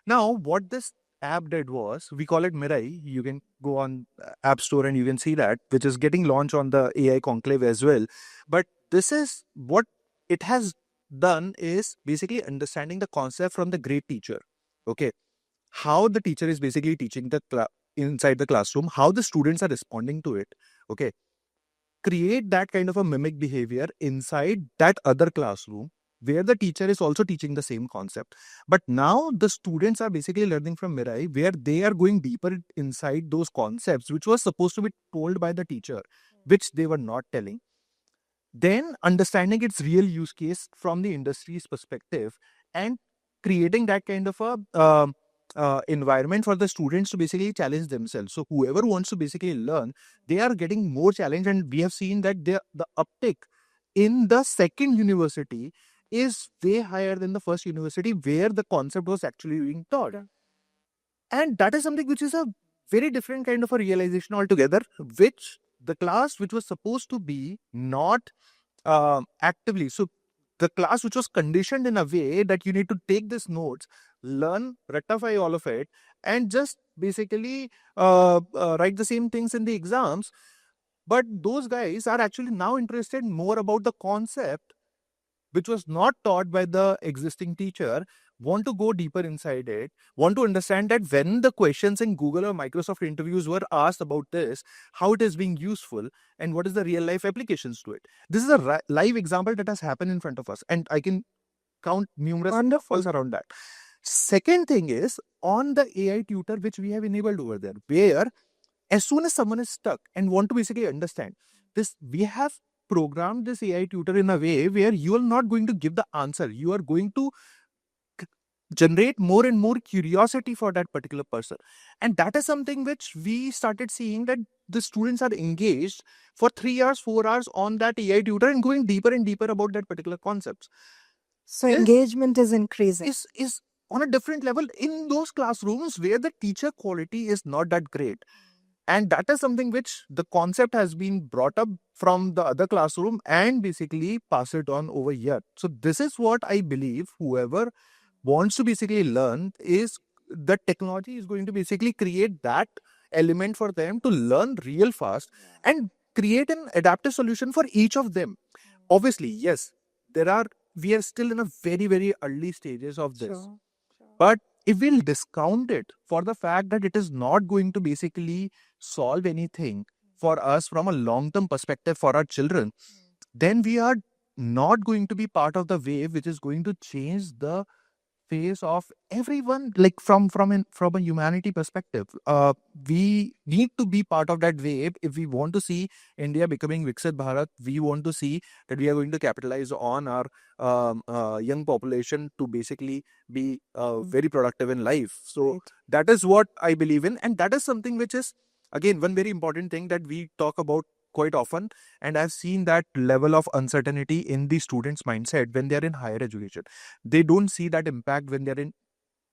Now, what this app did was, we call it Mirai. You can go on App Store and you can see that, which is getting launched on the AI Conclave as well. But this is what it has done is basically understanding the concept from the great teacher. Okay, how the teacher is basically teaching the inside the classroom, how the students are responding to it. Okay, create that kind of a mimic behavior inside that other classroom where the teacher is also teaching the same concept. But now the students are basically learning from Mirai, where they are going deeper inside those concepts, which was supposed to be told by the teacher, which they were not telling. Then understanding its real use case from the industry's perspective and creating that kind of a environment for the students to basically challenge themselves. So whoever wants to basically learn, they are getting more challenge, and we have seen that the uptick in the second university is way higher than the first university where the concept was actually being taught. And that is something which is a very different kind of a realization altogether, which the class which was supposed to be not actively. So the class which was conditioned in a way that you need to take these notes, learn, rectify all of it, and just basically write the same things in the exams. But those guys are actually now interested more about the concept which was not taught by the existing teacher, want to go deeper inside it, want to understand that when the questions in Google or Microsoft interviews were asked about this, how it is being useful and what is the real life applications to it. This is a live example that has happened in front of us, and I can count numerous examples around that. Second thing is on the AI tutor which we have enabled over there, where as soon as someone is stuck and want to basically understand this, we have programmed this AI tutor in a way where you are not going to give the answer. You are going to generate more and more curiosity for that particular person. And that is something which we started seeing, that the students are engaged for 3 hours, 4 hours on that AI tutor and going deeper and deeper about that particular concepts. So Yes. engagement is increasing. Is on a different level in those classrooms where the teacher quality is not that great. And that is something which the concept has been brought up from the other classroom and basically pass it on over here. So this is what I believe whoever wants to basically learn is the technology is going to basically create that element for them to learn real fast and create an adaptive solution for each of them. Obviously, yes, we are still in a very, very early stages of this. Sure. But if we'll discount it for the fact that it is not going to basically solve anything for us from a long-term perspective for our children, then we are not going to be part of the wave which is going to change the face of everyone, like from a humanity perspective. We need to be part of that wave if we want to see India becoming Viksit Bharat. We want to see that we are going to capitalize on our young population to basically be very productive in life. So Right. that is what I believe in, and that is something which is again one very important thing that we talk about quite often. And I've seen that level of uncertainty in the students' mindset when they're in higher education. They don't see that impact when they're in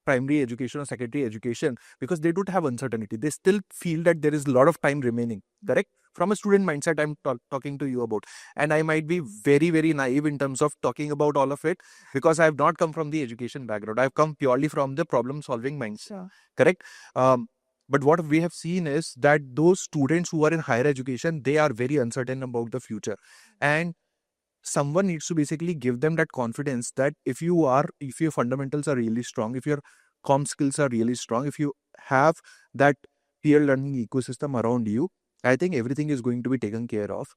primary education or secondary education because they don't have uncertainty. They still feel that there is a lot of time remaining. Correct? From a student mindset, I'm talking to you about. And I might be very, very naive in terms of talking about all of it because I have not come from the education background. I've come purely from the problem solving mindset. Sure. Correct? But what we have seen is that those students who are in higher education, they are very uncertain about the future. And someone needs to basically give them that confidence that if your fundamentals are really strong, if your comm skills are really strong, if you have that peer learning ecosystem around you, I think everything is going to be taken care of.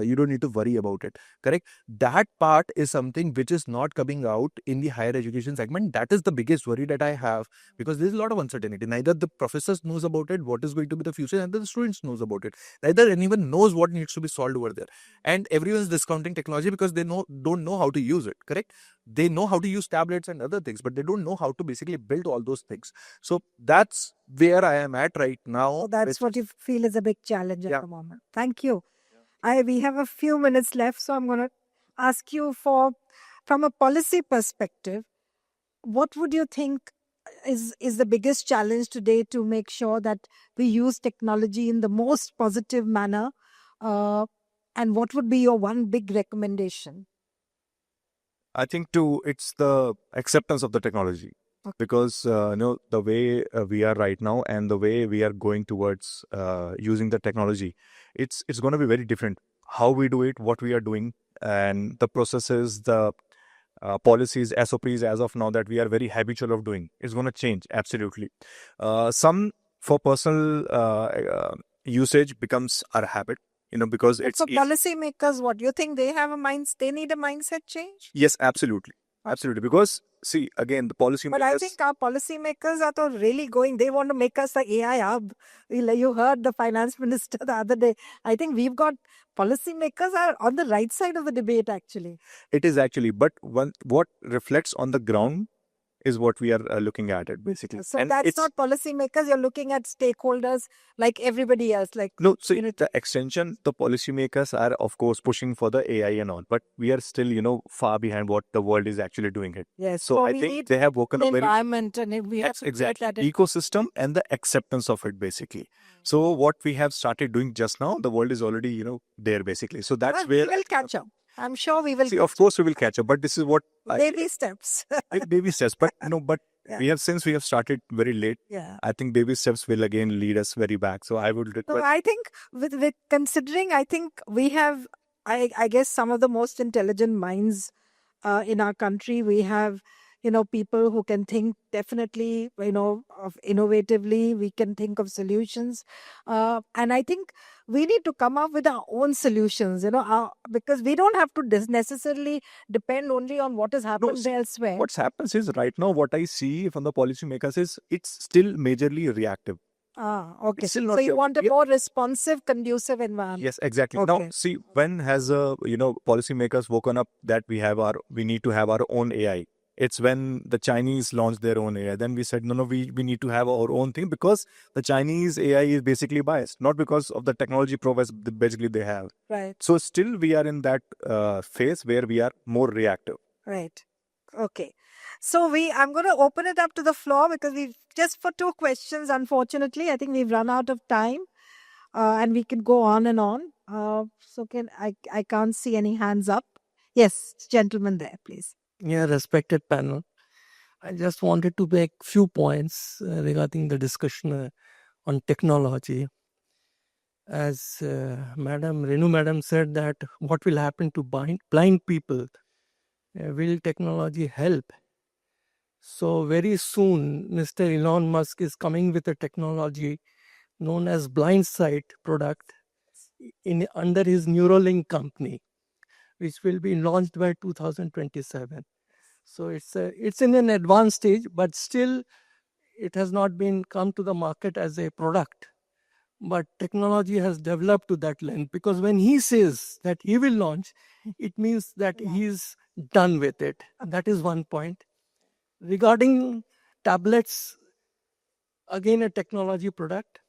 You don't need to worry about it. Correct? That part is something which is not coming out in the higher education segment. That is the biggest worry that I have because there's a lot of uncertainty. Neither the professors knows about it, what is going to be the future, neither the students knows about it. Neither anyone knows what needs to be solved over there. And everyone's discounting technology because they don't know how to use it. Correct? They know how to use tablets and other things, but they don't know how to basically build all those things. So that's where I am at right now. So that's what you feel is a big challenge at Yeah. the moment. Thank you. We have a few minutes left, so I'm going to ask you from a policy perspective, what would you think is the biggest challenge today to make sure that we use technology in the most positive manner? And what would be your one big recommendation? I think it's the acceptance of the technology. Okay. Because the way we are right now and the way we are going towards using the technology, it's going to be very different. How we do it, what we are doing, and the processes, the policies, SOPs as of now that we are very habitual of doing is going to change absolutely. Some for personal usage becomes our habit, because But it's for policymakers, what you think they need a mindset change? yes, absolutely. Absolutely, because see again the policy But I think our policymakers are though really they want to make us the AI hub. You heard the finance minister the other day. I think we've got policymakers are on the right side of the debate actually. it is actually, but what reflects on the ground is what we are looking at it basically. So And that's it's not policymakers. You're looking at stakeholders like everybody else. Like no, so unit- the extension, the policymakers are of course pushing for the AI and all, but we are still far behind what the world is actually doing it. yes. So I we think need they have woken an up very environment, and we have Yes, to exactly create that. ecosystem and the acceptance of it basically. So what we have started doing just now, the world is already there basically. So that's Well, where we will catch up. I'm sure we will. see, of course we will catch up, but this is what Baby steps. baby steps. But but Yeah. since we have started very late, Yeah. I think baby steps will again lead us very back. So I would So request. I think with considering, I think we have, I guess, some of the most intelligent minds in our country. We have, people who can think definitely, of innovatively. We can think of solutions, and I think we need to come up with our own solutions. Because we don't have to necessarily depend only on what has happened see, elsewhere. What happens is right now, what I see from the policymakers is it's still majorly reactive. Okay. It's still So not you your- want a yeah. more responsive, conducive environment. Yes, exactly. Now, Okay. see, when has policymakers woken up that we need to have our own AI? It's when the Chinese launched their own AI. Then we said, no, we need to have our own thing because the Chinese AI is basically biased, not because of the technology prowess basically they have. Right. So still we are in that phase where we are more reactive. Right. Okay. So I'm going to open it up to the floor because we've just for 2 questions, unfortunately. I think we've run out of time and we can go on and on. I can't see any hands up. Yes, gentleman there, please. Yeah, respected panel. I just wanted to make few points regarding the discussion on technology. As Renu Madam said that what will happen to blind people? Will technology help? So very soon, Mr. Elon Musk is coming with a technology known as Blind Sight product under his Neuralink company, which will be launched by 2027. So it's in an advanced stage, but still it has not been come to the market as a product. But technology has developed to that length, because when he says that he will launch, it means that he's done with it. That is one point. Regarding tablets, again a technology product,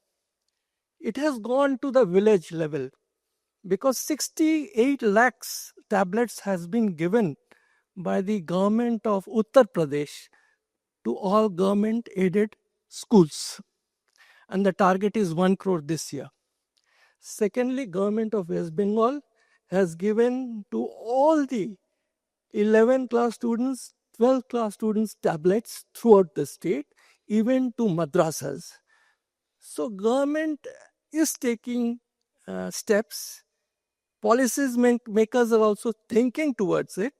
it has gone to the village level, because 68 lakhs tablets has been given by the government of Uttar Pradesh to all government aided schools, and the target is 1 crore this year. Secondly, government of West Bengal has given to all the 11 class students, 12 class students tablets throughout the state, even to madrasas. So government is taking steps. Policies makers are also thinking towards it.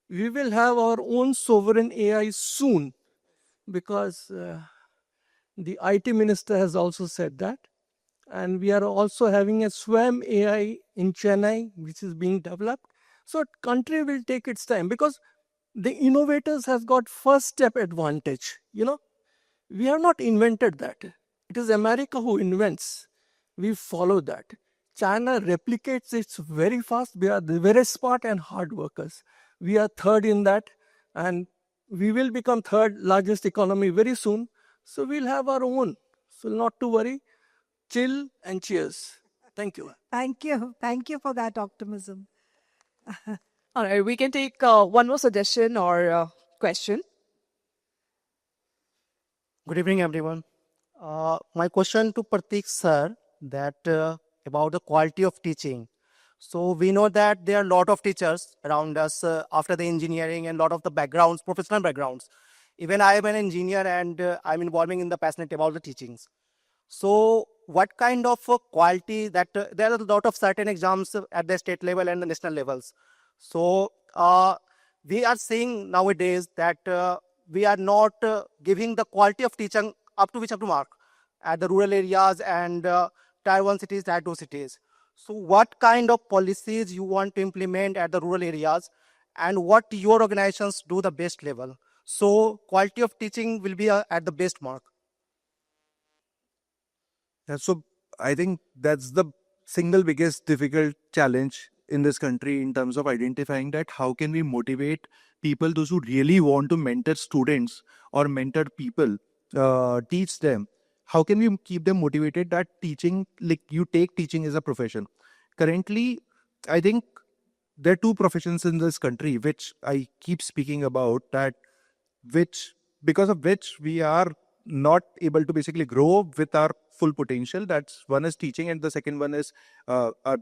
We will have our own sovereign AI soon, because the IT minister has also said that. And we are also having a SWAM AI in Chennai, which is being developed. So country will take its time, because the innovators has got first step advantage. We have not invented that. It is America who invents. We follow that. China replicates it very fast. We are very smart and hard workers. We are third in that, and we will become third largest economy very soon. So we'll have our own. So not to worry. Chill and cheers. Thank you. Thank you. Thank you for that optimism. All right, we can take one more suggestion or question. Good evening, everyone. My question to Pratik sir, that about the quality of teaching. So we know that there are a lot of teachers around us after the engineering and a lot of the backgrounds, professional backgrounds. Even I am an engineer and I'm involving in the passionate about the teachings. So what kind of quality that there are a lot of certain exams at the state level and the national levels. So we are seeing nowadays that we are not giving the quality of teaching up to which up to mark at the rural areas and tier 1 cities, tier 2 cities. So what kind of policies you want to implement at the rural areas, and what your organizations do the best level? So quality of teaching will be at the best mark. Yeah, so I think that's the single biggest difficult challenge in this country in terms of identifying that how can we motivate people, those who really want to mentor students or mentor people, teach them. How can we keep them motivated that teaching, like you take teaching as a profession? Currently, I think there are two professions in this country which I keep speaking about, that which because of which we are not able to basically grow with our full potential. That's one is teaching, and the second one is our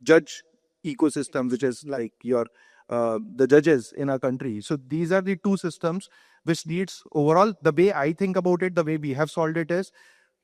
judge ecosystem, which is like your the judges in our country. So these are the two systems which needs overall. The way I think about it, the way we have solved it is,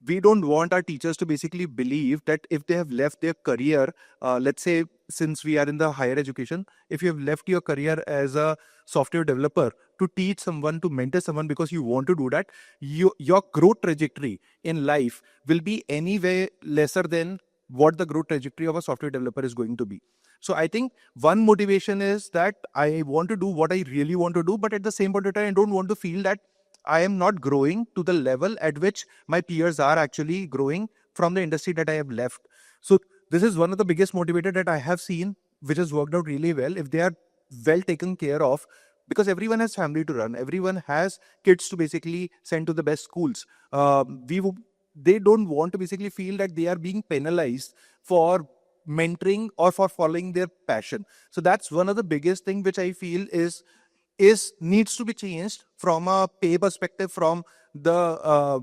we don't want our teachers to basically believe that if they have left their career, let's say since we are in the higher education, if you have left your career as a software developer to teach someone, to mentor someone because you want to do that, your growth trajectory in life will be anyway lesser than what the growth trajectory of a software developer is going to be. So I think one motivation is that I want to do what I really want to do, but at the same point of time, I don't want to feel that I am not growing to the level at which my peers are actually growing from the industry that I have left. So this is one of the biggest motivator that I have seen, which has worked out really well. If they are well taken care of, because everyone has family to run, everyone has kids to basically send to the best schools. They don't want to basically feel that they are being penalized for mentoring or for following their passion. So that's one of the biggest thing which I feel is needs to be changed from a pay perspective, from the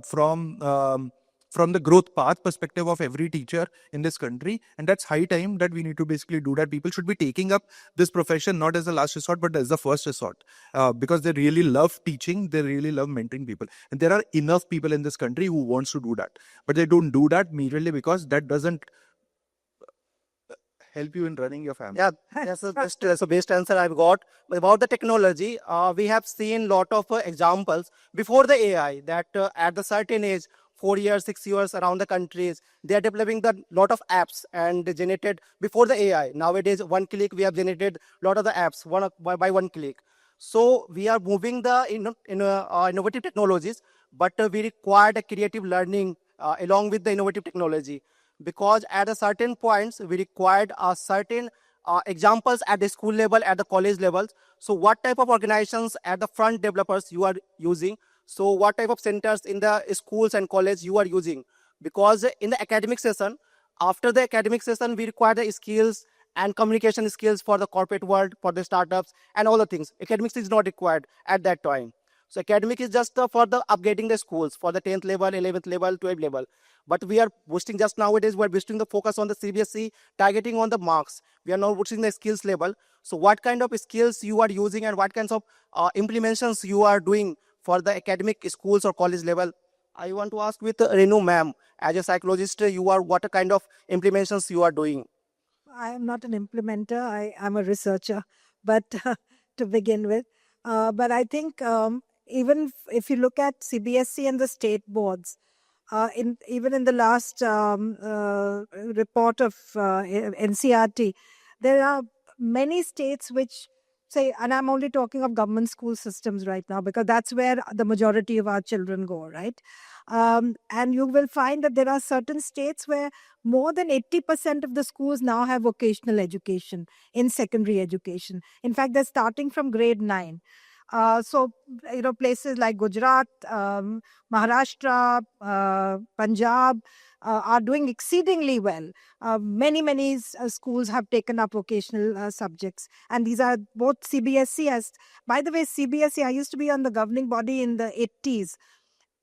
growth path perspective of every teacher in this country. And that's high time that we need to basically do that. People should be taking up this profession not as a last resort but as the first resort, because they really love teaching, they really love mentoring people, and there are enough people in this country who wants to do that, but they don't do that merely because that doesn't help you in running your family. Yeah, that's the best answer I've got. About the technology, we have seen lot of examples before the AI that at the certain age, 4 years, 6 years around the countries, they are developing the lot of apps and they generated before the AI. Nowadays, one click, we have generated lot of the apps by one click. So we are moving the innovative technologies, but we require the creative learning along with the innovative technology, because at a certain points we required a certain examples at the school level, at the college levels. So what type of organizations at the front developers you are using, so what type of centers in the schools and college you are using, because in the academic session, after the academic session we require the skills and communication skills for the corporate world, for the startups and all the things. Academics is not required at that time. So academic is just for the upgrading the schools for the 10th level, 11th level, 12th level. But we are boosting just nowadays, we're boosting the focus on the CBSE, targeting on the marks. We are now boosting the skills level. So what kind of skills you are using and what kinds of implementations you are doing for the academic schools or college level? I want to ask with Renu ma'am, as a psychologist, you are what kind of implementations you are doing? I am not an implementer. I am a researcher, but to begin with, but I think even if you look at CBSE and the state boards, even in the last report of NCRT, there are many states which say, and I'm only talking of government school systems right now because that's where the majority of our children go, right? And you will find that there are certain states where more than 80% of the schools now have vocational education in secondary education. In fact, they're starting from grade 9. So, places like Gujarat, Maharashtra, Punjab are doing exceedingly well. Many schools have taken up vocational subjects, and these are both CBSE as. By the way, CBSE, I used to be on the governing body in the 80s.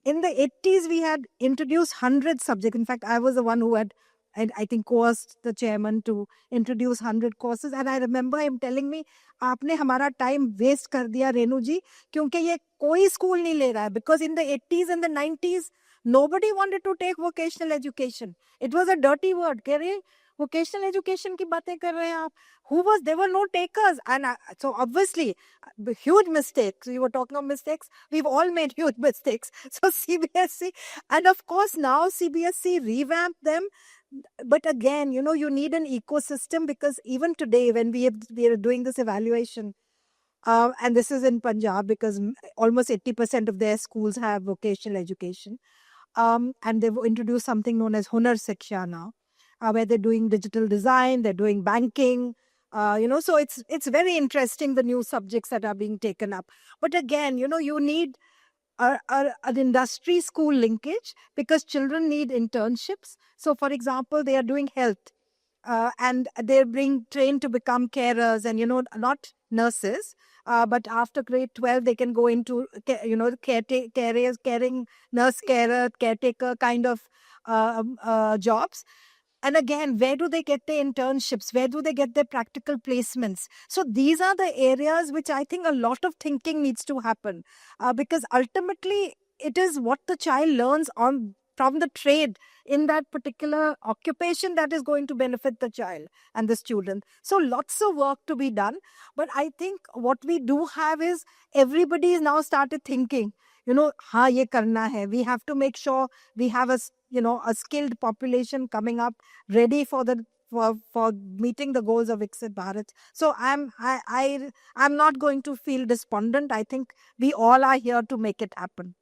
In the 80s, we had introduced 100 subjects. In fact, I was the one who had, I think, coerced the chairman to introduce 100 courses. And I remember him telling me, आपने हमारा time waste कर दिया रेनू जी, क्योंकि ये कोई school नहीं ले रहा है. Because in the 80s and the 90s, nobody wanted to take vocational education. It was a dirty word. कह रहे vocational education की बातें कर रहे हैं आप. There were no takers. And so obviously, huge mistakes. We were talking of mistakes. We've all made huge mistakes. So CBSE, and of course now CBSE revamped them. But again, you need an ecosystem, because even today when we are doing this evaluation, and this is in Punjab because almost 80% of their schools have vocational education. And they've introduced something known as Hunar Shiksha now, where they're doing digital design, they're doing banking. So it's very interesting, the new subjects that are being taken up. But again, you need an industry school linkage, because children need internships. So, for example, they are doing health, and they're being trained to become carers, and not nurses. But after grade 12, they can go into caring, nurse carer, caretaker kind of jobs. And again, where do they get their internships? Where do they get their practical placements? So these are the areas which I think a lot of thinking needs to happen, because ultimately it is what the child learns from the trade in that particular occupation that is going to benefit the child and the student. So lots of work to be done. But I think what we do have is everybody has now started thinking, हाँ ये करना है. We have to make sure we have a skilled population coming up, ready for meeting the goals of Viksit Bharat. So I'm not going to feel despondent. I think we all are here to make it happen.